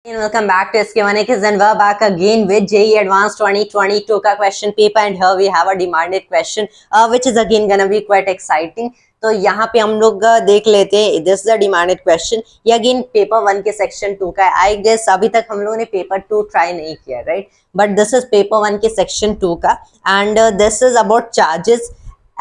Welcome back to SK1 Kids and we're back again with JEE Advanced 2022 का question paper and here we have a demanded question which is again gonna be quite exciting. तो यहाँ पे हम लोग देख लेते हैं this is a demanded question. ये again पेपर 1 के सेक्शन 2 का है. I guess अभी तक हम लोगों ने पेपर 2 ट्राई नहीं किया, right? But this is paper 1 के सेक्शन 2 का and this is about charges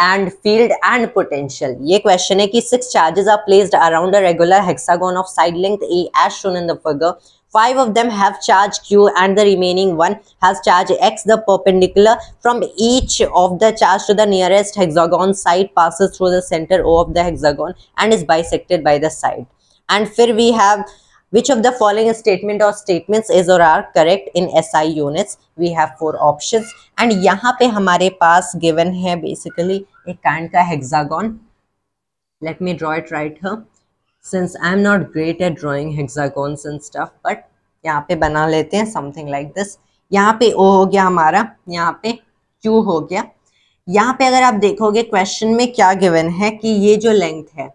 and field and potential. ये question है कि 6 charges are placed around a regular hexagon of side length A as shown in the figure. 5 of them have charge Q and the remaining one has charge X. The perpendicular from each of the charge to the nearest hexagon side passes through the center O of the hexagon and is bisected by the side. And फिर we have which of the following statement or statements is or are correct in SI units. We have 4 options and यहाँ पे हमारे पास given है basically एक kind का hexagon. Let me draw it right here. Since I'm not great at drawing hexagons and stuff, but यहाँ पे बना लेते हैं something like this. यहाँ पे O हो गया हमारा, यहाँ पे Q हो गया. यहाँ पे अगर आप देखोगे क्वेश्चन में क्या गिवन है कि ये जो लेंथ है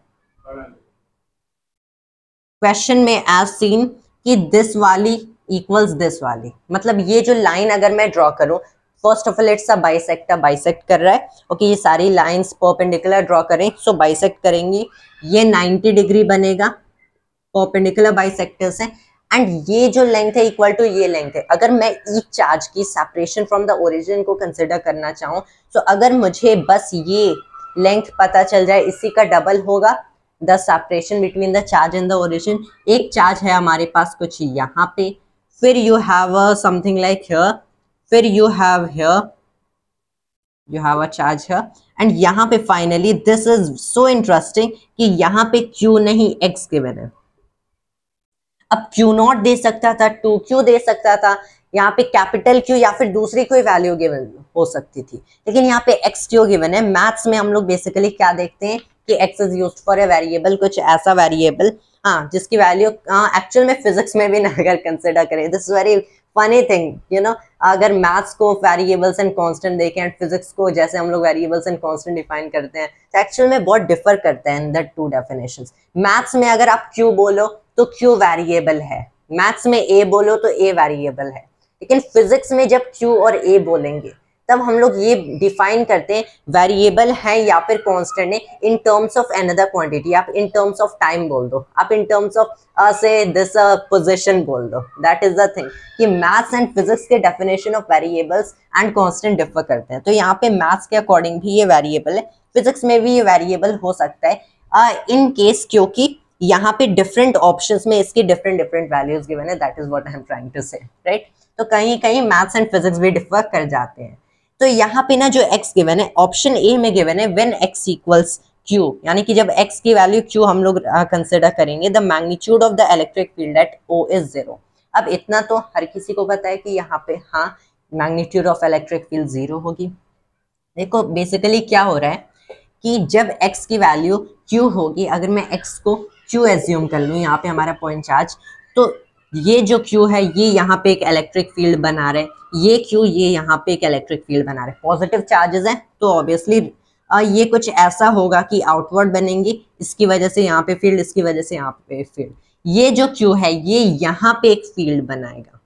क्वेश्चन में एज सीन कि दिस वाली इक्वल्स दिस वाली, मतलब ये जो लाइन अगर मैं ड्रॉ करूं, first of all it's a bisector, bisect कर रहा है. ओके, ये सारी लाइंस परपेंडिकुलर ड्रॉ करें, सो बाइसेक्ट करेंगी, ये 90 डिग्री बनेगा परपेंडिकुलर बाइसेक्टर से. एंड ये जो लेंथ है इक्वल टू ये लेंथ है. अगर मैं ईच चार्ज की सेपरेशन फ्रॉम द ओरिजिन को कंसिडर करना चाहूँ, तो अगर मुझे बस ये लेंथ पता चल जाए, इसी का डबल होगा the separation between the charge and the origin. एक चार्ज है हमारे पास कुछ यहाँ पे, फिर you have something like here, फिर you have here, you have a charge here and यहाँ पे finally this is so interesting कि यहाँ पे Q नहीं X given है. अब Q0 दे सकता था, 2Q दे सकता था, यहाँ पे कैपिटल Q या फिर दूसरी कोई वैल्यू गिवन हो सकती थी, लेकिन यहाँ पे XQ गिवन है. मैथ्स में हम लोग बेसिकली क्या देखते हैं कि X is used for a variable, कुछ ऐसा वेरिएबल जिसकी वैल्यू एक्चुअल में फिजिक्स में भी ना अगर कंसिडर करें, this is very funny thing you know. अगर मैथ्स को वेरिएबल्स एंड कांस्टेंट देखें एंड फिजिक्स को जैसे हम लोग वेरिएबल्स एंड कांस्टेंट डिफाइन करते हैं, तो एक्चुअल में बहुत डिफर करते हैं in the two definitions. Maths में अगर आप Q बोलो तो Q वेरिएबल है, मैथ्स में A बोलो तो A वेरिएबल है, लेकिन फिजिक्स में जब Q और A बोलेंगे तब हम लोग ये डिफाइन करते हैं वेरिएबल है या फिर कांस्टेंट है in terms of another quantity. आप इन टर्म्स ऑफ टाइम बोल दो, आप इन टर्म्स ऑफ से दिस पोजीशन बोल दो. दैट इज द थिंग कि मैथ्स एंड फिजिक्स के definition of variables and constant differ करते हैं. तो यहाँ पे मैथ्स के अकॉर्डिंग भी ये वेरिएबल है, फिजिक्स में भी ये वेरिएबल हो सकता है इन केस, क्योंकि यहाँ पे डिफरेंट ऑप्शंस में इसकी डिफरेंट वैल्यूज गिवन है. That is what I am trying to say, right. तो कहीं कहीं मैथ्स एंड फिजिक्स भी डिफर कर जाते हैं. तो यहाँ पे ना जो x गिवन है ऑप्शन ए में गिवन है व्हेन x इक्वल्स q, यानी कि जब x की वैल्यू q हम लोग कंसिडर करेंगे, the magnitude of the electric field at O is 0. अब इतना तो हर किसी को पता है कि यहाँ पे हाँ मैग्नीट्यूड ऑफ इलेक्ट्रिक फील्ड 0 होगी. देखो बेसिकली क्या हो रहा है कि जब x की वैल्यू q होगी, अगर मैं x को q एज्यूम कर लूँ, यहाँ पे हमारा पॉइंट चार्ज, तो ये जो Q है ये यहाँ पे एक इलेक्ट्रिक फील्ड बना रहे, ये Q ये यहाँ पे एक इलेक्ट्रिक फील्ड बना रहे. पॉजिटिव चार्जेस हैं तो ऑब्वियसली ये कुछ ऐसा होगा कि आउटवर्ड बनेंगी, इसकी वजह से यहाँ पे फील्ड, इसकी वजह से यहाँ पे फील्ड. ये जो Q है ये यहाँ पे एक फील्ड बनाएगा.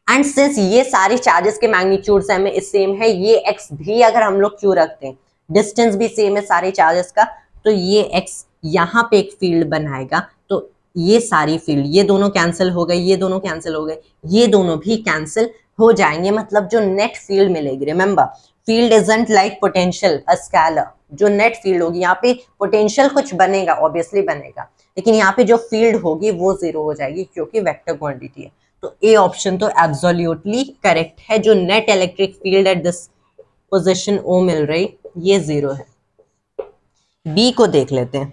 एंड सिंस ये सारी चार्जेस के मैग्नीट्यूड सेम है, ये X भी अगर हम लोग Q रखते हैं, डिस्टेंस भी सेम है सारे चार्जेस का, तो ये X यहाँ पे एक फील्ड बनाएगा. तो ये सारी फील्ड, ये दोनों कैंसिल हो गए, ये दोनों कैंसिल हो गए, ये दोनों भी कैंसिल हो जाएंगे, मतलब जो नेट फील्ड मिलेगी. Remember field isn't like potential a scalar. जो नेट फील्ड होगी यहाँ पे पोटेंशियल कुछ बनेगा, ऑब्वियसली बनेगा, लेकिन यहाँ पे जो फील्ड होगी वो 0 हो जाएगी क्योंकि वेक्टर क्वांटिटी है. तो ए ऑप्शन तो एब्सोल्युटली करेक्ट है. जो net electric field at this position O मिल रही ये 0 है. बी को देख लेते हैं.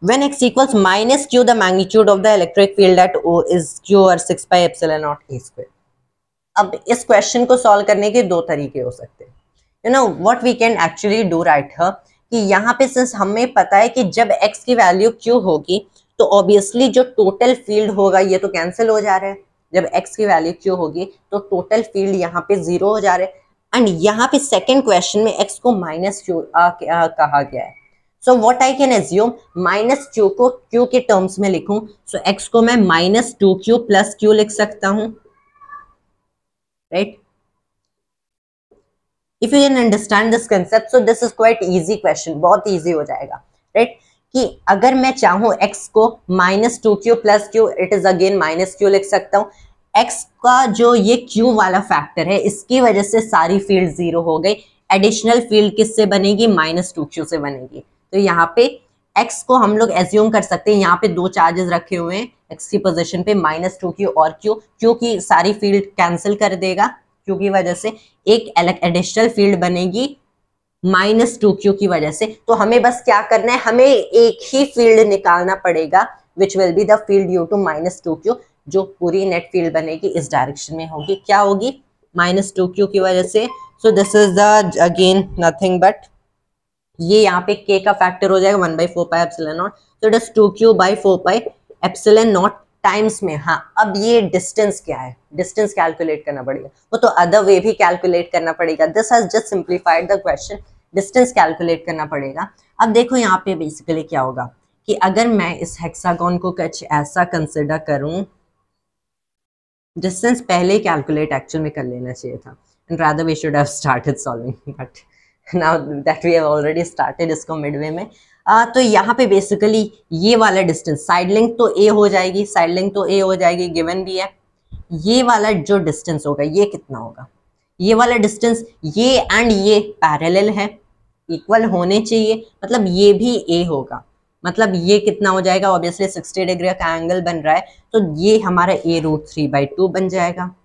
When x equals minus q, the magnitude of the electric field at O is q or 6 pi epsilon naught a square. अब इस क्वेश्चन को सॉल्व करने के दो तरीके हो सकते हैं. You know what we can actually do right here कि यहाँ पे सिंस हमें पता है कि जब x की वैल्यू q होगी तो ऑब्वियसली जो टोटल फील्ड होगा ये तो कैंसिल हो जा रहा है. जब x की वैल्यू q होगी तो टोटल फील्ड यहाँ पे 0 हो जा रहा है. एंड यहाँ पे सेकेंड क्वेश्चन में x को माइनस q कहा गया है, so what I can assume, minus Q को क्यू के टर्म्स में लिखूं, सो एक्स को मैं minus two Q plus Q लिख सकता हूं, right. If you can understand this concept, so this is quite easy question, बहुत इजी हो जाएगा, राइट। कि अगर मैं चाहूं x को minus two Q plus Q, it is again minus Q लिख सकता हूं। x का जो ये q वाला फैक्टर है, इसकी वजह से सारी फील्ड जीरो हो गई। एडिशनल फील्ड किससे बनेगी, माइनस टू क्यू से बनेगी। तो यहाँ पे x को हम लोग एज्यूम कर सकते हैं, यहाँ पे दो चार्जेस रखे हुए हैं x की पोजीशन पे, माइनस टू क्यू और q की सारी फील्ड कैंसिल कर देगा, q की वजह से एक एडिशनल फील्ड बनेगी माइनस टू क्यू की वजह से। तो हमें बस क्या करना है, हमें एक ही फील्ड निकालना पड़ेगा which will be the field due to minus two q, जो पूरी नेट फील्ड बनेगी इस डायरेक्शन में होगी। क्या होगी, माइनस टू क्यू की वजह से। So this is the again nothing but, ये यहाँ पे k का फैक्टर हो जाएगा 1/4 एप्सिलॉन नॉट, तो it is 2q/4 epsilon not times में। हाँ, अब ये डिस्टेंस क्या है, डिस्टेंस कैलकुलेट करना पड़ेगा, वो तो अदर वे भी कैलकुलेट करना पड़ेगा। This has just simplified the question, distance calculate करना पड़ेगा। अब देखो यहाँ पे बेसिकली क्या होगा कि अगर मैं इस हेक्सागोन को कुछ ऐसा कंसिडर करूं, डिस्टेंस पहले ही कैलकुलेट एक्चुअल में कर लेना चाहिए था, and rather we should have started solving, but now that we have already started इसको मिडवे में। तो यहाँ पे बेसिकली ये वाला डिस्टेंस, साइड लेंथ तो a हो जाएगी, साइड लेंथ तो a हो जाएगी, गिवन भी है। ये वाला जो डिस्टेंस होगा ये कितना होगा, ये वाला डिस्टेंस, ये एंड ये पैरेलल है, इक्वल होने चाहिए, मतलब ये भी a होगा, मतलब ये कितना हो जाएगा, ऑब्वियसली 60 डिग्री का एंगल बन रहा है, तो ये हमारा a√3/2 बन जाएगा,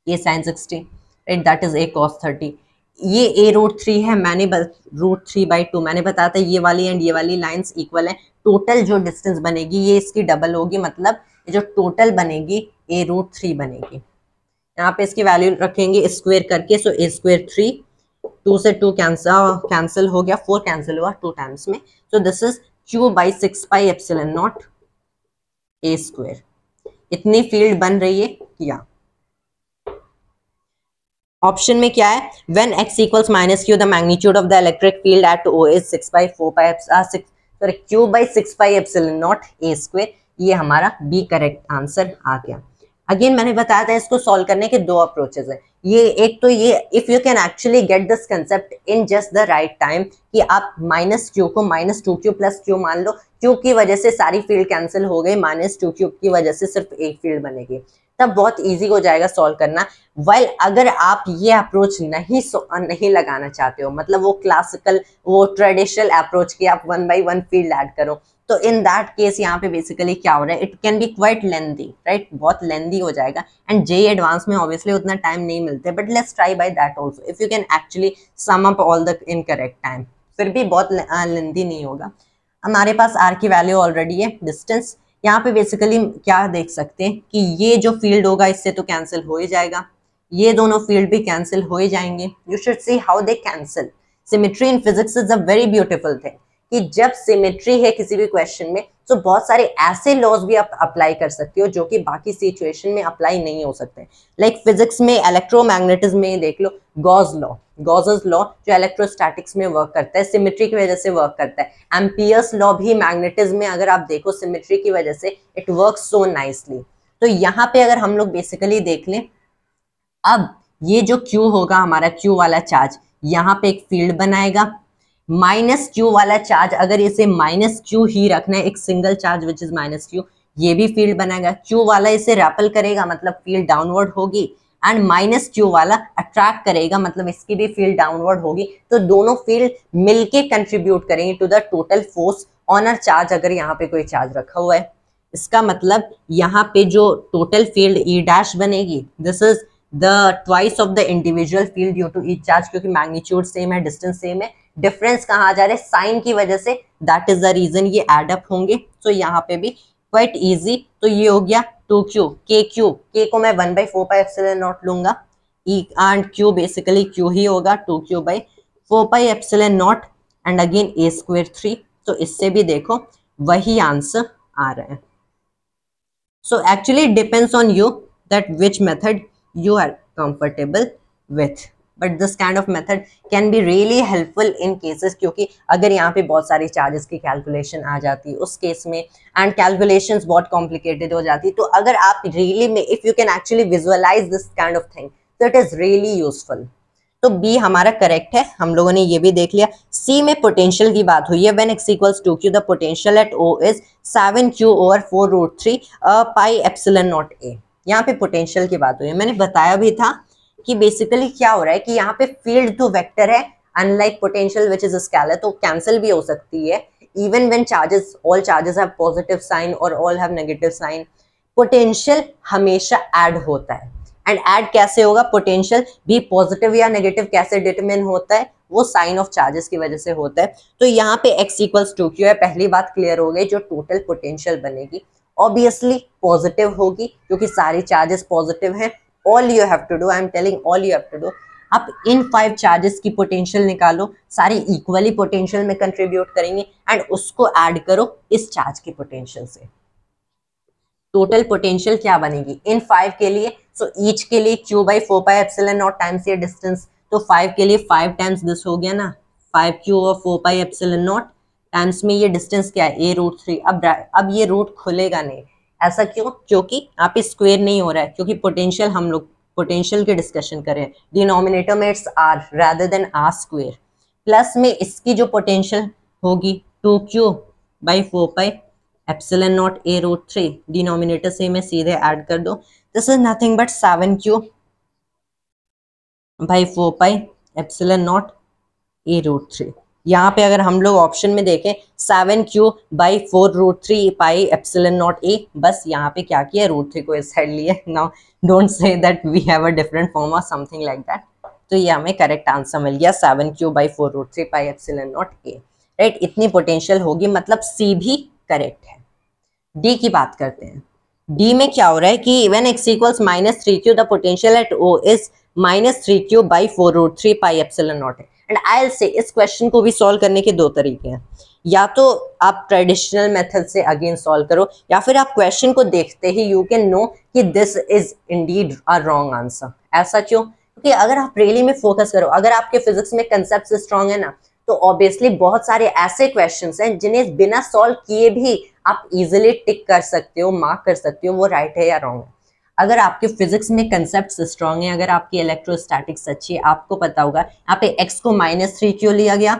ये sin 60, right, that is a cos 30। ये a√3 है, मैंने √3/2 मैंने बताया था, ये वाली एंड ये वाली लाइंस इक्वल है। टोटल जो डिस्टेंस बनेगी ये इसकी डबल होगी, मतलब जो टोटल बनेगी a√3 बनेगी। यहाँ पे इसकी वैल्यू रखेंगे स्क्वायर करके, सो a² 3, 2 से 2 कैंसिल हो गया, 4 कैंसिल हुआ 2 टाइम्स में, so this is q/6πε0 a²। इतनी फील्ड बन रही है। या ऑप्शन में क्या है, when x equals -q the magnitude of the electric field at O is q/6πε0 a²। ये हमारा बी करेक्ट आंसर आ गया। अगेन मैंने बताया था इसको सॉल्व करने के दो अप्रोचेस हैं। ये एक तो ये, if you can actually get this concept in just the right time, कि आप -q को -2q + q मान लो, q की वजह से सारी फील्ड कैंसिल हो गई, -2q की वजह से सिर्फ एक फील्ड बनेगी, तब बहुत इजी हो जाएगा सॉल्व करना। वाइल अगर आप ये अप्रोच नहीं लगाना चाहते हो, मतलब वो क्लासिकल वो ट्रेडिशनल अप्रोच की आप 1 by 1 फील्ड ऐड करो, तो इन दैट केस यहाँ पे बेसिकली क्या हो रहा है, it can be quite lengthy, right, बहुत लेंथी हो जाएगा, एंड जेईई एडवांस में ऑब्वियसली उतना टाइम नहीं मिलते, but let's try by that also if you can actually sum up all the in correct time, फिर भी बहुत लेंथी नहीं होगा। हमारे पास आर की वैल्यू ऑलरेडी है, डिस्टेंस यहाँ पे बेसिकली क्या देख सकते हैं कि ये जो फील्ड होगा इससे तो कैंसिल हो ही जाएगा, ये दोनों फील्ड भी कैंसिल हो ही जाएंगे। You should see how they cancel. Symmetry in physics is a very beautiful thing, कि जब सिमेट्री है किसी भी क्वेश्चन में, तो बहुत सारे ऐसे लॉज भी आप अप्लाई कर सकते हो जो कि बाकी सिचुएशन में अप्लाई नहीं हो सकते। लाइक फिजिक्स में इलेक्ट्रोमैग्नेटिज्म में देख लो, गॉसेस लॉ जो इलेक्ट्रोस्टैटिक्स में वर्क करता है, सिमेट्री की वजह से वर्क करता है। एम्पियर्स लॉ भी मैग्नेटिज्म में अगर आप देखो, सिमेट्री की वजह से इट वर्क्स सो नाइसली। तो यहाँ पे अगर हम लोग बेसिकली देख लें, अब ये जो Q होगा हमारा, Q वाला चार्ज यहाँ पे एक फील्ड बनाएगा, -q वाला चार्ज अगर इसे -q ही रखना है, एक single charge which is -q, ये भी फील्ड बनाएगा। Q वाला इसे रैपल करेगा, मतलब फील्ड डाउनवर्ड होगी, एंड -q वाला अट्रैक्ट करेगा, मतलब इसकी भी फील्ड डाउनवर्ड होगी। तो दोनों फील्ड मिलके कंट्रीब्यूट करेंगे to the total force on a charge, अगर यहाँ पे कोई चार्ज रखा हुआ है। इसका मतलब यहाँ पे जो टोटल फील्ड E' बनेगी, this is the twice of the individual field due to each charge, क्योंकि मैग्नीट्यूड सेम है, डिस्टेंस सेम है, डिफरेंस कहाँ आ जा रहा है, साइन की वजह से, दैट इज द रीजन ये एड अप होंगे। तो यहाँ पे भी क्वाइट इजी। तो ये हो गया 2q, k को मैं 1/4πε0 लूंगा, एंड q बेसिकली q ही होगा, 2q/4πε0 एंड अगेन a² 3। तो इससे भी देखो वही आंसर आ रहा है। So actually depends on you that which method you are comfortable with. But this kind of method can be really helpful in cases, क्योंकि अगर यहाँ पे बहुत सारी चार्जेस की कैलकुलेशन आ जाती है उस केस में, एंड कैलकुलेशंस बहुत कॉम्प्लिकेटेड हो जाती है, तो अगर आप रियली में if you can actually visualize this kind of thing, तो इट इज रियली यूजफुल। तो बी हमारा करेक्ट है, हम लोगों ने ये भी देख लिया। सी में पोटेंशियल की बात हुई है, when x equals 2q the potential at O is 7q over 4√3 pi epsilon naught a। यहाँ पे पोटेंशियल की बात हुई है, मैंने बताया भी था कि बेसिकली क्या हो रहा है कि यहाँ पे फील्ड तो वेक्टर है, unlike potential which is scalar, तो कैंसिल भी हो सकती है even when charges, all charges have positive sign और all have negative sign. Potential हमेशा ऐड होता है, एंड ऐड कैसे होगा, पोटेंशियल भी पॉजिटिव या नेगेटिव कैसे डिटरमिन होता है, वो साइन ऑफ चार्जेस की वजह से होता है। तो यहाँ पे x इक्वल्स 2q है, पहली बात क्लियर हो गई, जो टोटल पोटेंशियल बनेगी ऑब्वियसली पॉजिटिव होगी क्योंकि सारी चार्जेस पॉजिटिव हैं। All you have to do, I am telling all you have to do, आप इन 5 चार्जेस की पोटेंशियल निकालो, सारी इक्वली पोटेंशियल में कंट्रीब्यूट करेंगे, एंड उसको ऐड करो इस चार्ज की पोटेंशियल से। टोटल पोटेंशियल क्या बनेगी इन 5 के लिए, सो ईच के लिए q by 4 pi epsilon not times ये डिस्टेंस, तो 5 के लिए 5 टाइम्स दिस हो गया ना, 5q और 4 पाई एप्सिलॉन नॉट टाइम्स में ये डिस्टेंस क्या है a√3। अब ये रूट खुलेगा नहीं, ऐसा क्यों, क्योंकि यहाँ पे स्क्वायर नहीं हो रहा है, क्योंकि पोटेंशियल हम लोग पोटेंशियल की डिस्कशन कर रहे हैं, डिनोमिनेटर में it's r rather than r square, plus में इसकी जो पोटेंशियल होगी 2q by 4 pi epsilon not a√3, denominator से मैं सीधे ऐड कर दो, this is nothing but 7q by 4 pi epsilon not a√3। यहाँ पे अगर हम लोग ऑप्शन में देखें 7q by 4√3 pi epsilon naught a, बस यहाँ पे क्या किया, √3 को इस साइड लिए। Now don't say that we have a different form और समथिंग लाइक दैट। तो ये हमें करेक्ट आंसर मिल गया, 7q by 4√3 pi epsilon naught a, right. इतनी पोटेंशियल होगी, मतलब सी भी करेक्ट है। डी की बात करते हैं। डी में क्या हो रहा है कि when x equals -3q the potential at O is -3q by 4√3 pi epsilon not है। एंड आई विल से इस क्वेश्चन को भी सॉल्व करने के दो तरीके हैं, या तो आप ट्रेडिशनल मेथड से अगेन सॉल्व करो, या फिर आप क्वेश्चन को देखते ही यू कैन नो कि this is indeed a wrong answer. ऐसा क्यों, क्योंकि अगर आप रियली में फोकस करो, अगर आपके फिजिक्स में कंसेप्ट स्ट्रॉन्ग है ना, तो ऑब्वियसली बहुत सारे ऐसे क्वेश्चंस हैं जिन्हें बिना सॉल्व किए भी आप इजीली टिक कर सकते हो, मार्क कर सकते हो वो राइट है या रॉन्ग है। अगर आपके फिजिक्स में कंसेप्ट स्ट्रॉन्ग है, अगर आपकी इलेक्ट्रोस्टैटिक्स अच्छी है, आपको पता होगा यहाँ पे x को -3 क्यों लिया गया,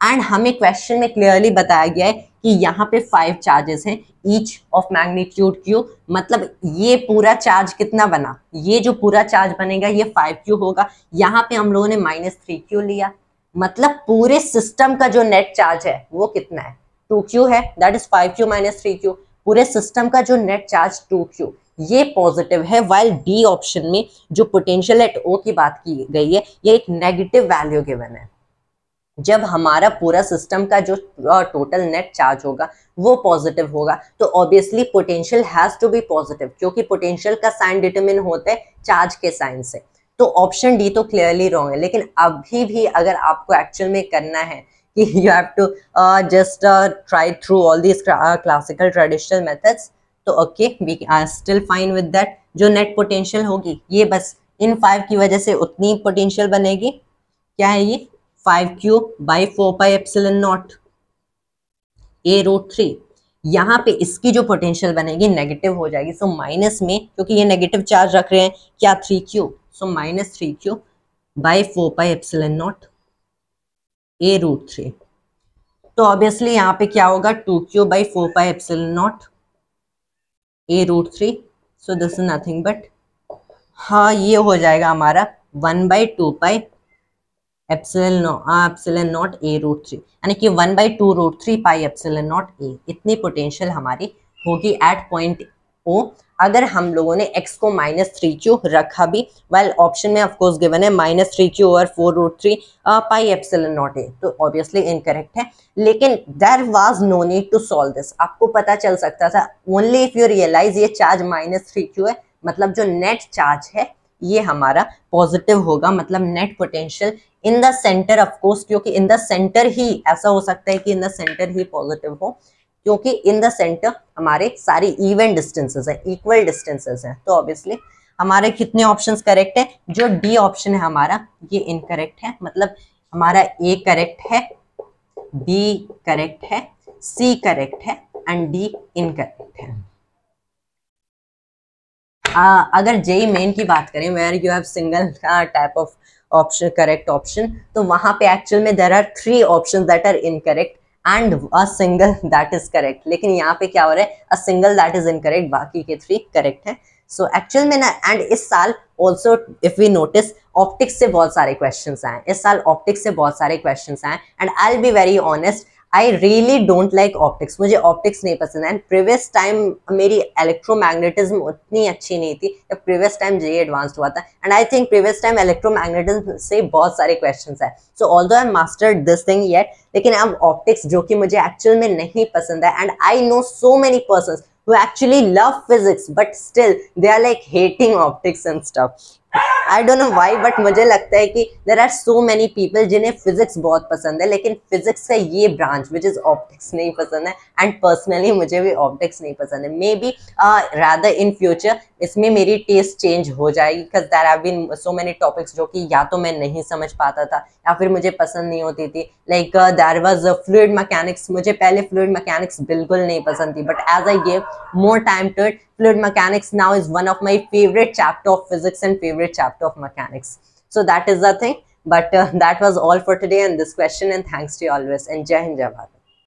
एंड हमें क्वेश्चन में क्लियरली बताया गया है कि यहाँ पे 5 चार्जेस हैं, ईच ऑफ मैग्नीट्यूड q, मतलब ये पूरा चार्ज कितना बना, ये जो पूरा चार्ज बनेगा ये 5q होगा। यहाँ पे हम लोगों ने -3 क्यों लिया, मतलब पूरे सिस्टम का जो नेट चार्ज है वो कितना है, 2q है, that is 5q minus 3q। पूरे सिस्टम का जो नेट चार्ज 2q, ये पॉजिटिव है, वाइल डी ऑप्शन में जो पोटेंशियल एट O की बात की गई है, ये एक नेगेटिव वैल्यू गिवन है। जब हमारा पूरा सिस्टम का जो टोटल नेट चार्ज होगा वो पॉजिटिव होगा, तो obviously potential has to be positive, क्योंकि पोटेंशियल का साइन डिटरमिन होता है चार्ज के साइन से। तो ऑप्शन डी तो क्लियरली रॉन्ग है, लेकिन अभी भी अगर आपको एक्चुअल में करना है कि you have to just try through all these classical traditional methods, तो okay we are still fine with that. जो नेट पोटेंशियल होगी ये बस इन 5 की वजह से उतनी पोटेंशियल बनेगी, क्या है ये 5q by 4 pi epsilon not a√3। यहाँ पे इसकी जो पोटेंशियल बनेगी नेगेटिव हो जाएगी, सो माइनस में, क्योंकि ये नेगेटिव चार्ज रख रहे हैं क्या 3q, so -3q by 4 pi epsilon not a√3। तो ऑब्वियसली यहाँ पे क्या होगा 2q by 4 pi epsilon not a√3, so this is nothing but, हाँ ये हो जाएगा हमारा 1/2 पाई एप्सिलॉन नॉट a√3, यानी कि 1/2√3 पाई एप्सिलॉन नॉट a। इतनी पोटेंशियल हमारी होगी एट पॉइंट O, अगर हम लोगों ने x को -3q रखा भी, वेल ऑप्शन में ऑफकोर्स गिवन है -3q over 4√3 pi epsilon naught a, तो ऑब्वियसली इनकरेक्ट है। लेकिन there was no need to solve this, आपको पता चल सकता था ओनली इफ यू रियलाइज ये चार्ज -3q है, मतलब जो नेट चार्ज है ये हमारा पॉजिटिव होगा, मतलब net potential in the centre of course, क्योंकि इन द सेंटर ही ऐसा हो सकता है कि in the centre he positive हो, क्योंकि इन द सेंटर हमारे सारी इवन डिस्टेंसेस हैं, इक्वल डिस्टेंसेस हैं, तो ऑब्वियसली हमारे कितने ऑप्शंस करेक्ट है? जो डी ऑप्शन है हमारा ये इनकरेक्ट है, मतलब हमारा ए करेक्ट है, बी करेक्ट है, सी करेक्ट है एंड डी इनकरेक्ट है। अगर जेई मेन की बात करें where you have single type of option correct option, तो वहां पे एक्चुअल में there are 3 options that are incorrect and a single that is correct. लेकिन यहाँ पे क्या हो रहा है? A single that is incorrect, बाकी के 3 करेक्ट है। सो एक्चुअल में ना, एंड इस साल also if we notice optics से बहुत सारे क्वेश्चंस आए, इस साल ऑप्टिक्स से बहुत सारे क्वेश्चंस आए and I will be very honest, I really don't like optics, मुझे ऑप्टिक्स नहीं पसंद है। एंड प्रीवियस टाइम मेरी इलेक्ट्रोमैग्नेटिज्म उतनी अच्छी नहीं थी जब प्रीवियस टाइम जेई एडवांस्ड हुआ था, and I think previous time electromagnetism से बहुत सारे क्वेश्चंस है। सो although I mastered this thing yet, लेकिन अब ऑप्टिक्स जो कि मुझे एक्चुअल में नहीं पसंद है, and I know so many persons who actually love physics but still they are like hating optics and stuff. I don't know why, but मुझे लगता है कि there are so many people जिन्हें physics बहुत पसंद है लेकिन physics का ये branch which is optics नहीं पसंद है, and personally मुझे भी optics नहीं पसंद है। Maybe rather in future इसमें मेरी taste change हो जाएगी because there have been so many topics जो कि या तो मैं नहीं समझ पाता था या फिर मुझे पसंद नहीं होती थी। Like there was fluid mechanics, मुझे पहले fluid mechanics बिल्कुल नहीं पसंद थी, but as I gave more time to it, fluid mechanics now is one of my favorite chapter of physics and favorite chapter of mechanics. So that is the thing, but that was all for today and this question, and thanks to you always, and Jai Hind Jai Bharat.